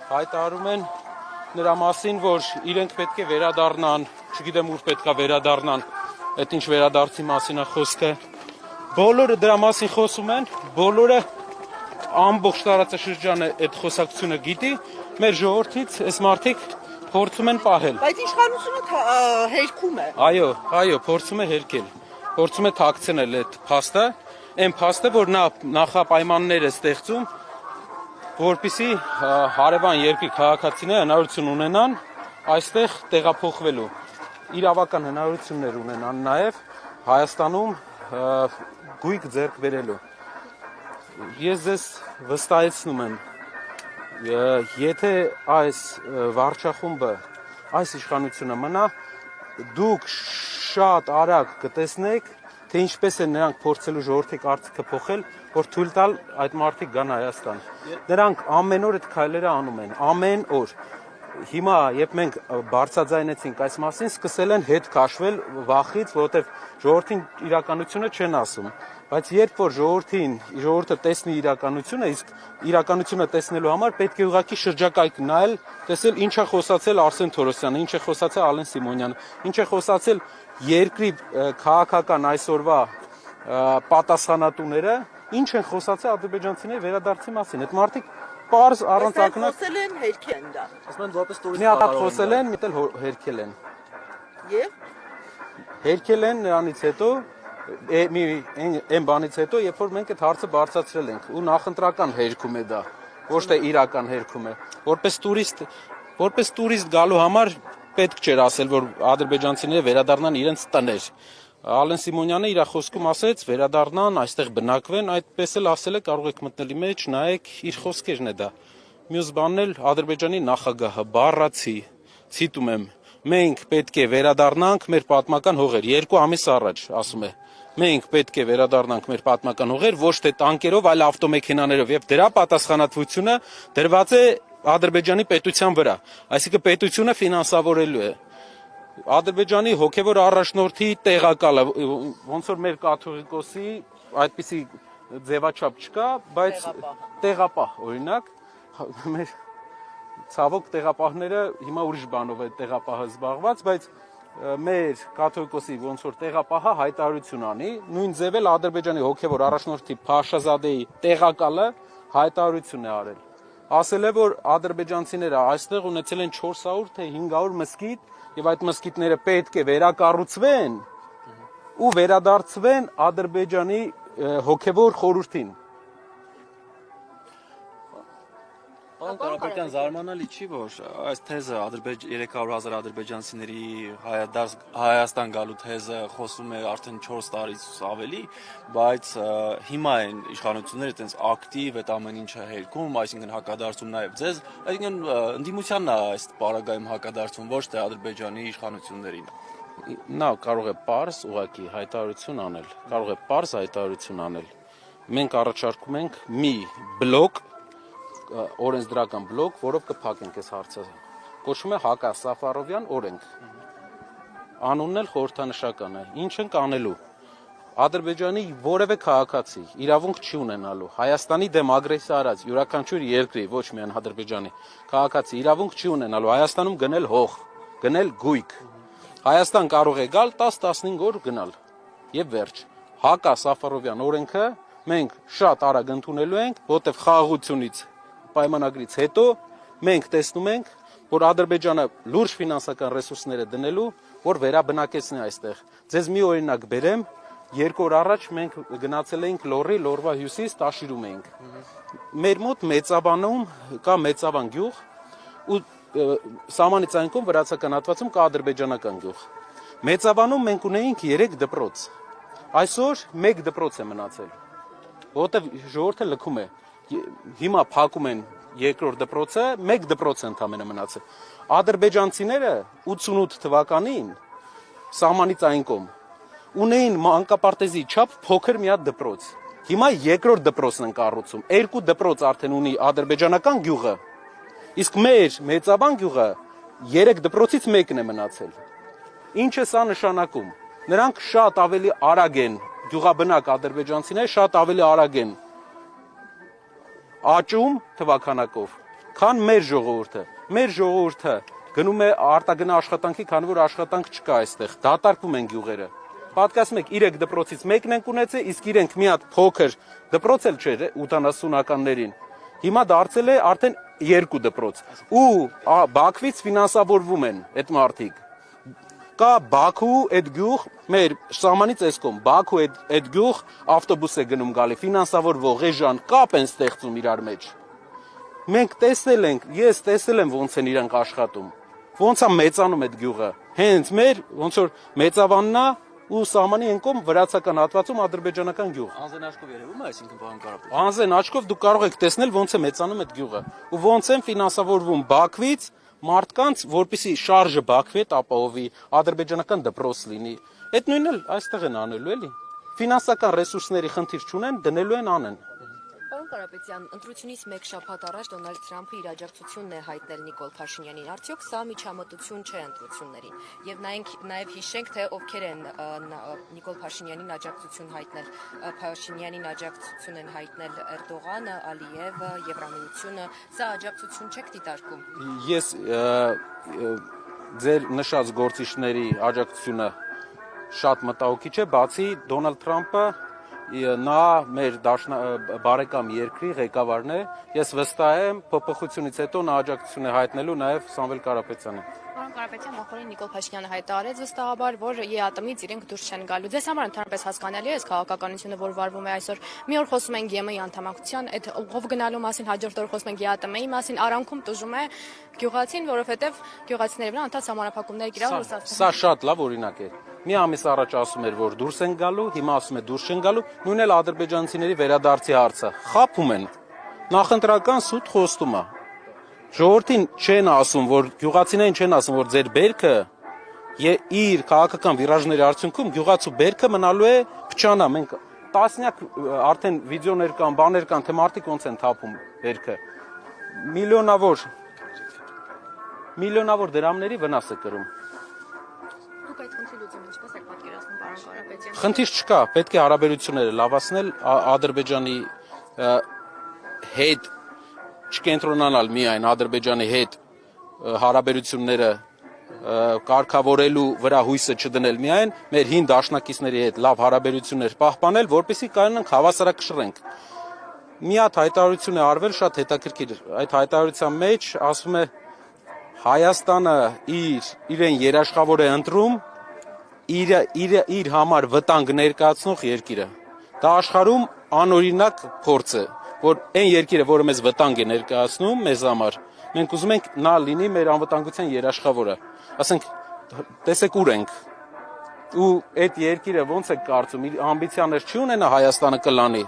հայտարարում են նրա մասին, որ իրենք պետք է վերադառնան, չգիտեմ ուր պետք է վերադառնան, այդ ինչ վերադարձի մասին է խոսքը։ Բոլորը դրա մասին խոսում են, բոլորը ամբողջ տարածաշրջանը այդ խոսակցությունը գիտի, մեր ժողովրդից այս մարդիկ փորձում են պահել։ Բայց իշխանությունը հերքում է։ Այո, փորձում է հերքել, փորձում է թաքցնել այդ փաստը, այն փաստը, որ նա նախապայմաններ է ստեղծում, որպեսզի հարևան երկրի քաղաքացիները հնարավորություն ունենան այստեղ տեղափոխվելու, իրավական հնարավորություններ ունենան նաև Հայաստանում գույք ձեռք բերելու։ Ես ձեզ վստահեցնում եմ, եթե այս վարչախումբը, այս իշխանությունը մնա, դուք շատ արագ կտեսնեք, թե ինչպես են նրանք փորձելու ժողովրդի կարծիքը փոխել, որ թույլ տալ այդ մարդիկ գան Հայաստան։ Նրանք ամեն օր այդ քայլերը անում են, ամեն օր։ Հիմա, երբ մենք բարձրաձայնեցինք այս մասին, սկսել են հետ քաշվել վախից, որովհետև ժողովրդին իրականությունը չեն ասում։ Բայց երբ որ ժողովուրդը տեսնի իրականությունը, իսկ իրականությունը տեսնելու համար պետք է ուղղակի շրջակայք նայել, տեսել ինչ է խոսացել Արսեն Թորոսյանը, ինչ է խոսացել Ալեն Սիմոնյանը, ինչ է խոսացել երկրի քաղաքական այսօրվա պատասխանատուները, ինչ են խոսացել ադրբեջանցիների վերադարձի մասին։ Այդ մարդիկ պարզ առանց ակնակ խոսել են հերքել են դա։ Ասում են որպես տուրիստ մի հատ խոսել են, մի էլ հերքել են։ Եվ Հերքել են նրանից հետո այն բանից հետո, երբ որ մենք այդ հարցը բարձրացրել ենք, ու նախընտրական հերքում է դա, ոչ թե իրական հերքում է։ Որպես տուրիստ գալու համար պետք չէր ասել, որ ադրբեջանցիները վերադառնան իրենց տներ։ Ալեն Սիմոնյանը իր խոսքում ասեց, վերադառնան, այստեղ բնակվեն, այդպես էլ ասել է, կարող եք մտնելի մեջ, նայեք, իր խոսքերն է դա։ Մյուս բանն էլ Ադրբեջանի նախագահը բառացի, ցիտում եմ, մենք պետք է վերադառնանք մեր պատմական հողեր, 2 ամիս առաջ ասում է։ Մենք պետք է վերադառնանք մեր պատմական հողեր, ոչ թե տանկերով, այլ ավտոմեքենաներով, եւ դրա պատասխանատվությունը դրված է Ադրբեջանի պետության վրա, այսինքն պետությունը ֆինանսավորելու է։ Ադրբեջանի հոգևոր առաջնորդի տեղակալը, ոնց որ մեր կաթողիկոսի այդպիսի ձևաչափ չկա, բայց տեղապահ, օրինակ, մեր ցավոք տեղապահները հիմա ուրիշ բանով է տեղապահը զբաղված, բայց մեր կաթողիկոսի ոնց որ տեղապահը հայտարարություն անի, նույն ձև էլ Ադրբեջանի հոգևոր առաջնորդի Փաշազադեի տեղակալը հայտարարություն է արել։ Ասել է, որ ադրբեջանցիները այստեղ ունեցել են 400 թե 500 մզկիթ եւ այդ մզկիթները պետք է վերակառուցվեն ու վերադարձվեն Ադրբեջանի հոգևոր խորհրդին։ Պարոն Կարապետյան, զարմանալի չի, որ այս թեզը 300,000 ադրբեջանցիների Հայաստան գալու թեզը խոսում է արդեն 4 տարից ավելի, բայց հիմա են իշխանությունները այտենց ակտիվ այդ ամեն ինչը հերքում, այսինքն հակադարձում նաև ձեզ, այսինքն ընդդիմությանն է այս պարագայում հակադարձում, ոչ թե Ադրբեջանի իշխանություններին։ Նա կարող է պարզ ուղղակի հայտարարություն անել, կարող է պարզ հայտարարություն անել։ Մենք առաջարկում ենք մի բլոկ օրենսդրական բլոկ, որով կփակենք այս հարցը։ Կոչվում է Հակա Սաֆարովյան օրենք։ Անունն էլ խորհրդանշական է։ Ինչ ենք անելու։ Ադրբեջանի որևէ քաղաքացի իրավունք չի ունենալու Հայաստանի դեմ ագրեսիա արած յուրաքանչյուր երկրի, ոչ միայն Ադրբեջանի քաղաքացի իրավունք չի ունենալու Հայաստանում գնել հող, գնել գույք։ Հայաստան կարող է գալ 10-15 օր գնալ։ Եվ վերջ։ Հակա Սաֆարովյան օրենքը մենք շատ արագ ընդունելու ենք, որտեղ խաղաղությունից պայմանագրից հետո մենք տեսնում ենք, որ Ադրբեջանը լուրջ ֆինանսական ռեսուրսներ է դնելու, որ վերաբնակեցնի այստեղ։ Ձեզ մի օրինակ բերեմ, 2 օր առաջ մենք գնացել էինք Լոռի, Լոռվա հյուսիս Տաշիրում էինք։ Մեր մոտ Մեծաբանում կա Մեծաբան գյուղ ու սահմանից այն կողմ վրացական հատվածում կա ադրբեջանական գյուղ։ Մեծաբանում մենք ունեինք 3 դպրոց։ Այսօր 1 դպրոց է մնացել, որովհետև ժողովուրդը լքում է։ Հիմա փակում են 2-րդ դպրոցը, 1 դպրոց է ընդամենը մնացել։ Ադրբեջանցիները 88 թվականին սահմանից այն կողմ ունեին մանկապարտեզի չափ փոքր մի հատ դպրոց։ Հիմա 2-րդ դպրոցն են կառուցում։ 2 դպրոց արդեն ունի ադրբեջանական գյուղը, իսկ մեր Մեծաբան գյուղը 3 դպրոցից 1-ն է մնացել։ Ինչ է սա նշանակում։ Նրանք շատ ավելի արագ են, գյուղաբնակ ադրբեջանցիները շատ ավելի արագ են աճում թվականակով, քան մեր ժողովուրդը։ Մեր ժողովուրդը գնում է արտագնա աշխատանքի, քանի որ աշխատանք չկա այստեղ։ Դատարկվում են գյուղերը։ Պատկասում եք 3 դպրոցից մեկն ենք ունեցել, իսկ իրենք մի հատ փոքր դպրոց էլ չէր 80-ականներին։ Հիմա դարձել է արդեն 2 դպրոց։ Ու Բաքվից ֆինանսավորվում են այդ մարդիկ։ Կա Բաքու այդ գյուղ, մեր սահմանից էս կողմ, Բաքու այդ գյուղ ավտոբուս է գնում գալի, ֆինանսավորվող էժան կապ են ստեղծում իրար մեջ։ Մենք տեսել ենք, ես տեսել եմ ոնց են իրանք աշխատում։ Ոնց է մեծանում այդ գյուղը։ Հենց մեր ոնց որ մեծավաննա ու սահմանի են կողմ վրացական հատվածում ադրբեջանական գյուղ։ Անզեն աչքով երևում է, այսինքն պարոն Կարապետյան։ Անզեն աչքով դուք կարող եք տեսնել ոնց է մեծանում այդ գյուղը։ Ու ոնց են ֆինանսավորվում Բաքվից մարդկանց, որպեսի շարժը Բաքվի հետ ապահովի, ադրբեջանական դպրոց լինի։ Այդ նույնն էլ այստեղ են անելու էլի։ Ֆինանսական ռեսուրսների խնդիր չունեն, դնելու են անեն։ Պարոն Կարապետյան, ընտրությունից 1 շաբաթ առաջ Դոնալդ Թրամփը իր աջակցությունն է հայտնել Նիկոլ Փաշինյանին։ Արդյոք սա միջամտություն չէ ընտրություններին։ Եվ նաև հիշենք, թե ովքեր են Նիկոլ Փաշինյանին աջակցություն հայտնել։ Փաշինյանին աջակցություն են հայտնել Էրդողանը, Ալիևը, Եվրամիությունը։ Սա աջակցություն չեք դիտարկում։ Ես ձեր նշած գործիչների աջակցությունը շատ մտահոգիչ է, բացի Դոնալդ Թրամփը նա մեր բարեկամ երկրի ղեկավարն է, ես վստահ եմ փոփոխությունից հետո նա աջակցություն է հայտնելու նաև Սամվել Կարապետյանին։ Պարոն Կարապետյան, նախորդին Նիկոլ Փաշինյանը հայտարարեց վստահաբար, որ ԵԱՏՄ-ից իրենք դուրս չեն գալու։ Ձեզ համար ընդհանրապես հասկանալի է այս քաղաքականությունը, որ վարվում է այսօր։ Մի օր խոսում ենք ԵՄ-ի անդամակցության, այդ ով գնալու մասին, հաջորդ օր խոսում ենք ԵԱՏՄ-ի մասին, արանքում տուժում է գյուղացին, որովհետև գյուղացիների վրա անդադ համանախապակումներ կիրավ Ռուսաստանը։ Սա շատ լավ օրինակ է։ Մի ամիս առաջ ասում էր, որ դուրս են գալու, հիմա ասում է դուրս չեն գալու, նույնն էլ ադրբեջանցիների վերադարձի հարցը։ Խաբում են։ Նախընտրական սուտ խոստում է։ Ժողովրդին չեն ասում, որ գյուղացիներին չեն ասում, որ ձեր բերքը իր քաղաքական վիրաժների արդյունքում գյուղացու բերքը մնալու է փչանա։ Մենք տասնյակ արդեն վիդեոներ կան, բաներ կան, թե մարդիկ ոնց են թափում բերքը։ Միլիոնավոր դրամների վնաս է կրում։ Դուք այդ խնդրի լուծումը ինչպես եք պատկերացնում, պարոն Կարապետյան։ Խնդիր չկա, պետք է հարաբերությունները լավացնել Ադրբեջանի հետ չկենտրոնանալ միայն Ադրբեջանի հետ հարաբերությունները կարգավորելու վրա հույսը չդնել միայն մեր հին դաշնակիցների հետ լավ հարաբերություններ պահպանել, որպեսզի կարողանանք հավասարակշռենք։ Մի հատ հայտարարություն է արվել շատ հետաքրքիր։ Այդ հայտարարության մեջ ասվում է Հայաստանը իրեն երաշխավոր է ընտրում իր համար վտանգ ներկայացնող երկիրը։ Դա աշխարհում անօրինակ փորձ է, որ այն երկիրը, որը մեզ վտանգ է ներկայացնում մեզ համար, մենք ուզում ենք նա լինի մեր անվտանգության երաշխավորը։ Ասենք, տեսեք ուր ենք։ Ու այդ երկիրը ոնց է կարծում, իր ամբիցիաներ չի ունենա Հայաստանը կլանի։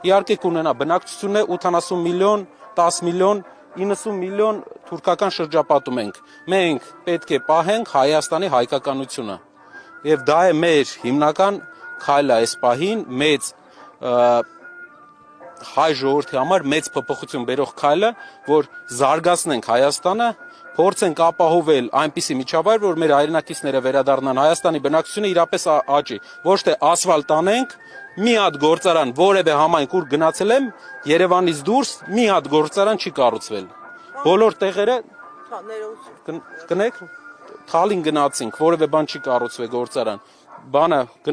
Իհարկե կունենա, բնակչությունն է 80 միլիոն, 10 միլիոն, 90 միլիոն թուրքական շրջապատում ենք։ Մենք պետք է պահենք Հայաստանի հայկականությունը։ Եվ դա է մեր հիմնական քայլը այս պահին, մեծ հայ ժողովրդի համար մեծ փոփոխություն բերող քայլը, որ զարգացնենք Հայաստանը, փորձենք ապահովել այնպիսի միջավայր, որ մեր հայրենակիցները վերադառնան Հայաստանի բնակչությունը իրապես աճի։ Ոչ թե ասֆալտ անենք, մի հատ գործարան, որևէ համայնք ուր գնացել եմ, Երևանից դուրս մի հատ գործարան չի կառուցվել։ Բոլոր տեղերը կնեք, Թալին գնացինք, որևէ բան չի կառուցվել գործարան։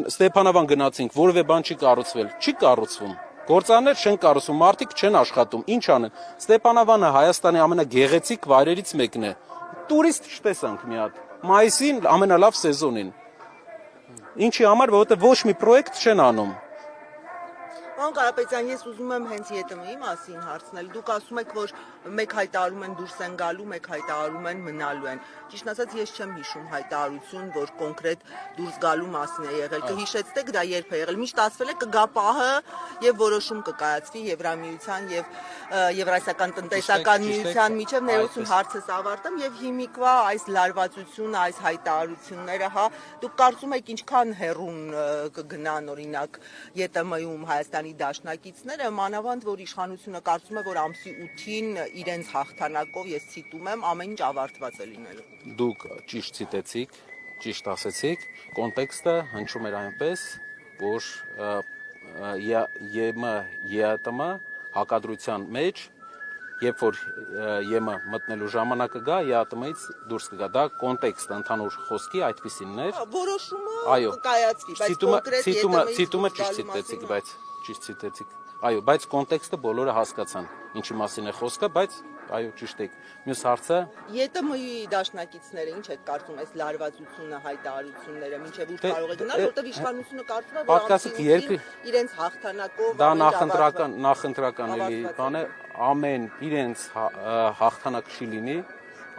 Ստեփանավան գնացինք, որևէ բան չի կառուցվել, չի կառուցվում։ Գործարաններ չեն կառուցվում, մարդիկ չեն աշխատում, ինչ անեն։ Ստեփանավանը Հայաստանի ամենագեղեցիկ վայրերից մեկն է։ Տուրիստ չտեսանք մի հատ։ Մայիսին ամենալավ սեզոնին։ Ինչի համար, որովհետև ոչ մի պրոյեկտ չեն անում։ Պարոն Կարապետյան, ես ուզում եմ հենց ԵՏՄ-ի մասին հարցնել։ Դուք ասում եք, որ մեկ հայտարարում են դուրս են գալու, մեկ հայտարարում են մնալու են։ Ճիշտ ասած, ես չեմ հիշում հայտարարություն, որ կոնկրետ դուրս գալու մասին է եղել։ Կհիշեցնեք դա երբ է եղել։ Միշտ ասվել է կգա պահը եւ որոշում կկայացվի Եվրամիության եւ Եվրասիական տնտեսական միության միջև ներողություն հարցս ավարտեմ եւ հիմիկվա այս լարվածությունը, այս հայտարարությունները, հա, դուք կարծում եք ինչքան հեռուն կգնան օրինակ ԵՏՄ-ում Հայաստանի դաշնակիցները, մանավանդ որ իշխանությունը կարծում է, որ ամսի 8-ին իրենց հաղթանակով, ես ցիտում եմ, ամեն ինչ ավարտված է լինելու։ Դուք ճիշտ ցիտեցիք, ճիշտ ասեցիք, կոնտեքստը հնչում էր այնպես, որ ԵՄ, ԵԱՏՄ հակադրության մեջ երբ որ ԵՄ մտնելու ժամանակը գա, ԵԱՏՄ-ից դուրս կգա։ Դա կոնտեքստը ընդհանուր խոսքի այդպիսինն էր։ Որոշումը կկայացվի, բայց կոնկրետ Ցիտումը ճիշտ ցիտեցիք, բայց ճիշտ ցիտեցիք։ Այո, բայց կոնտեքստը բոլորը հասկացան, ինչի մասին է խոսքը, բայց այո, ճիշտ եք։ Մյուս հարցը ԵՏՄ-ի դաշնակիցները ինչ եք կարծում այս լարվածությունը, հայտարարությունները, մինչև ուր կարող է գնալ, որտեղ իշխանությունը կարծում է, որ իրենց հաղթանակով դա նախընտրական էլի բան է, ամեն իրենց հաղթանակ չի լինի,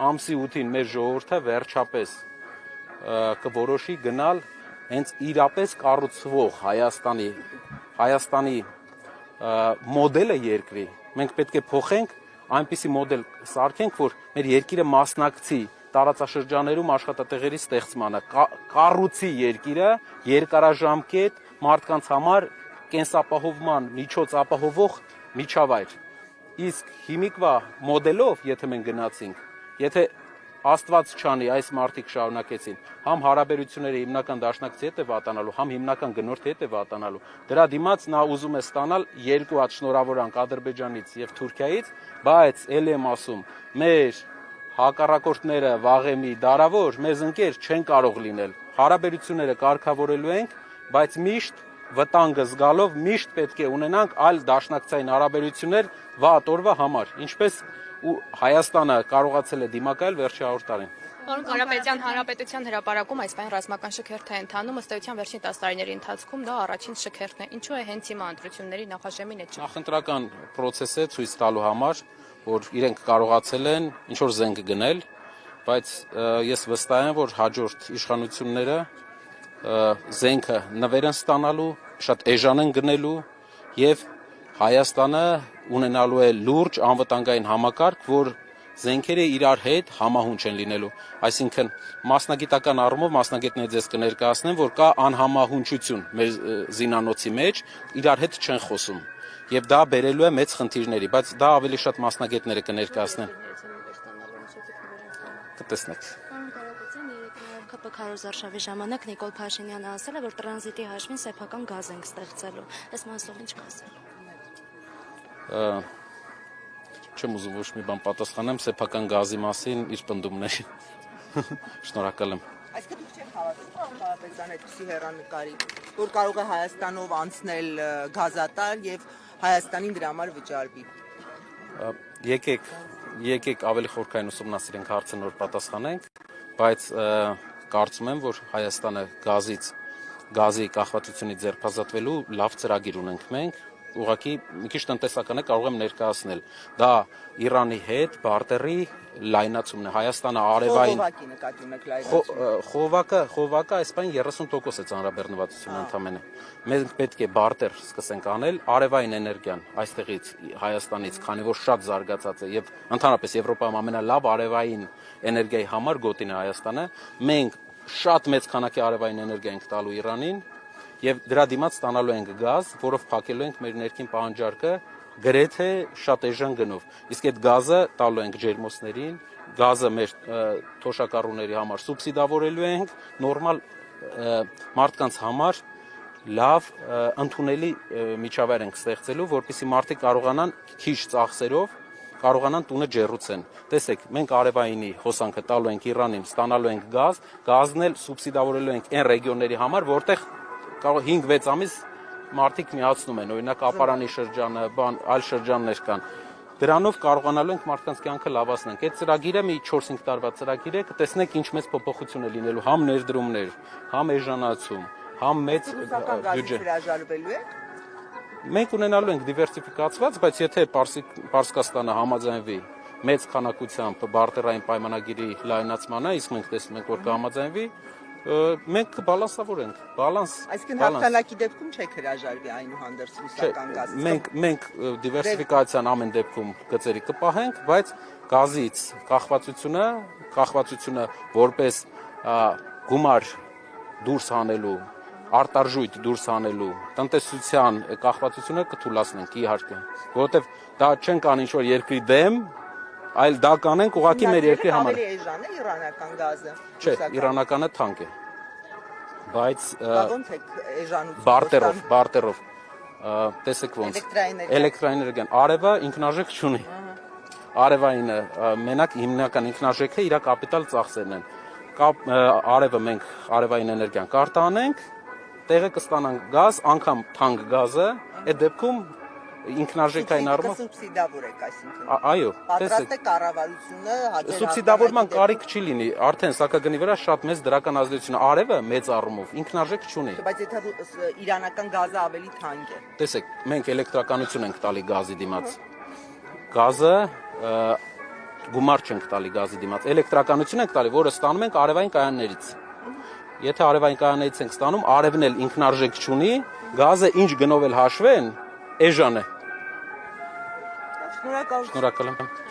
ամսի 8-ին մեր ժողովուրդը վերջապես կորոշի գնալ հենց իրապես կառուցվող Հայաստանի մոդելը երկրի։ Մենք պետք է փոխենք, այնպիսի մոդել սարքենք, որ մեր երկիրը մասնակցի տարածաշրջաներում աշխատատեղերի ստեղծմանը, կառուցի երկիրը երկարաժամկետ մարդկանց համար կենսապահովման միջոց ապահովող միջավայր։ Իսկ հիմիկվա մոդելով, եթե մենք գնացինք, եթե Աստված չանի, այս մարդիկ շարունակեցին, համ հարաբերությունները հիմնական դաշնակցի հետ է վատանալու, համ հիմնական գնորդի հետ է վատանալու։ Դրա դիմաց նա ուզում է ստանալ երկու հատ շնորհավորանք Ադրբեջանից եւ Թուրքիայից, բայց ելի եմ ասում, մեր հակառակորդները վաղեմի դարավոր մեզ ընկեր չեն կարող լինել։ Հարաբերությունները կարգավորելու ենք, բայց միշտ վտանգը զգալով միշտ պետք է ունենանք այլ դաշնակցային հարաբերություններ վատ օրվա համար, ինչպես ու Հայաստանը կարողացել է դիմակայել վերջի 100 տարին։ Պարոն Կարապետյան, Հանրապետության հրապարակում այս պայն ռազմական շքերթ է ընթանում, ըստ էության վերջին 10 տարիների ընթացքում դա առաջին շքերթն է։ Ինչու է հենց հիմա ընտրությունների նախաժեմին է չկա։ Նախընտրական process է ցույց տալու համար, որ իրենք կարողացել են ինչ որ զենք գնել, բայց ես վստահ եմ, որ հաջորդ իշխանությունները զենքը նվեր են ստանալու, շատ էժան են գնելու եւ Հայաստանը ունենալու է լուրջ անվտանգային համակարգ, որ զենքերը իրար հետ համահունչ են լինելու։ Այսինքն մասնագիտական առումով մասնագետները ձեզ կներկայացնեն, որ կա անհամահունչություն մեր զինանոցի մեջ, իրար հետ չեն խոսում։ Եվ դա բերելու է մեծ խնդիրների, բայց դա ավելի շատ մասնագետները կներկայացնեն։ Կտեսնեք։ ԿՊ քարոզարշավի ժամանակ Նիկոլ Փաշինյանը ասել է, որ տրանզիտի հաշվին սեփական գազ ենք ստեղծելու։ Այս մասով ինչ կասել։ Չեմ ուզում ոչ մի բան պատասխանեմ սեփական գազի մասին իր պնդումներին։ Շնորհակալ եմ։ Այսինքն դուք չեք հավատում Կարապետյան այդպիսի հեռանկարի, որ կարող է Հայաստանով անցնել գազատար եւ Հայաստանին դրա համար վճարվի։ Եկեք ավելի խորքային ուսումնասիրենք հարցը, նոր պատասխանենք, բայց կարծում եմ, որ Հայաստանը գազի կախվածությունից ձերբազատվելու լավ ծրագիր ունենք մենք։ Ուղղակի մի քիչ տնտեսական է, կարող եմ ներկայացնել։ Դա Իրանի հետ բարտերի լայնացումն է։ Հայաստանը արևային Խողովակի նկատի ունեք լայնացում։ Խողովակը այս բան 30% է ծանրաբեռնվածությունը ընդամենը։ Մենք պետք է բարտեր սկսենք անել արևային էներգիան այստեղից Հայաստանից, քանի որ շատ զարգացած է եւ ընդհանրապես Եվրոպայում ամենալավ արևային էներգիայի համար գոտին է Հայաստանը։ Մենք շատ մեծ քանակի արևային էներգիա ենք տալու Իրանին եւ դրա դիմաց ստանալու ենք գազ, որով փակելու ենք մեր ներքին պահանջարկը գրեթե շատ էժան գնով։ Իսկ այդ գազը տալու ենք ջերմոցներին, գազը մեր թոշակառուների համար սուբսիդավորելու ենք, նորմալ մարդկանց համար լավ ընդունելի միջավայր ենք ստեղծելու, որպեսզի մարդիկ կարողանան քիչ ծախսերով կարողանան տունը ջեռուցեն։ Տեսեք, մենք արևայինի հոսանքը տալու ենք Իրանին, ստանալու ենք գազ, գազն էլ սուբսիդավորելու ենք այն ռեգիոնների համար, որտեղ կարող 5-6 ամիս մարդիկ միացնում են, օրինակ Ապարանի շրջանը, այլ շրջաններ կան։ Դրանով կարողանալու ենք մարդկանց կյանքը լավացնենք։ Այդ ծրագիրը մի 4-5 տարվա ծրագիր է, կտեսնեք ինչ մեծ փոփոխություն է լինելու, համ ներդրումներ, համ էժանացում, համ մեծ բյուջե։ Հրաժարվելու եք։ Մենք ունենալու ենք դիվերսիֆիկացված, բայց եթե Պարսկաստանը համաձայնվի մեծ քանակությամբ բարտերային պայմանագիրի լայնացմանը, իսկ մենք տեսնում ենք, որ կհամաձայնվի, մենք կբալանսավորենք, Այսինքն հաղթանակի դեպքում չեք հրաժարվի այնուհանդերձ ռուսական գազից։ Մենք դիվերսիֆիկացիան ամեն դեպքում գծերի կպահենք, բայց գազից կախվածությունը որպես գումար դուրս հանելու, արտարժույթ դուրս հանելու, տնտեսության կախվածությունը կթուլացնենք իհարկե, որովհետև դա չենք անի ինչ-որ երկրի դեմ, այլ դա կանենք ուղղակի մեր երկրի համար։ Ավելի էժան է իրանական գազը։ Չէ, իրանականը թանկ է։ Բայց ոնց է էժանությունը։ Բարտերով։ Տեսեք ոնց։ Էլեկտրաէներգիան արևը ինքնարժեք չունի։ արևայինը մենակ հիմնական ինքնարժեքը իր կապիտալ ծախսերն են։ Արևը մենք արևային էներգիան կարտանենք, տեղը կստանանք գազ, անգամ թանկ գազը, այդ դեպքում ինքնարժեքային առումով սուբսիդավորեք, այսինքն։ Այո, Պատրաստ է կառավարությունը հաջորդ սուբսիդավորման կարիք չի լինի, արդեն սակագնի վրա շատ մեծ դրական ազդեցություն արևը մեծ առումով ինքնարժեք չունի։ Բայց եթե իրանական գազը ավելի թանկ է։ Տեսեք, մենք էլեկտրականություն ենք տալի գազի դիմաց։ Գազը գումար չենք տալի գազի դիմաց, էլեկտրականություն ենք տալի, որը ստանում ենք արևային կայաններից։ Եթե արևային կայաններից ենք ստանում, արևն էլ ինքնարժեք չունի, գազը ինչ գնով էլ հաշվեն, էժան է։ Շնորհակալ եմ։ Շնորհակալ եմ։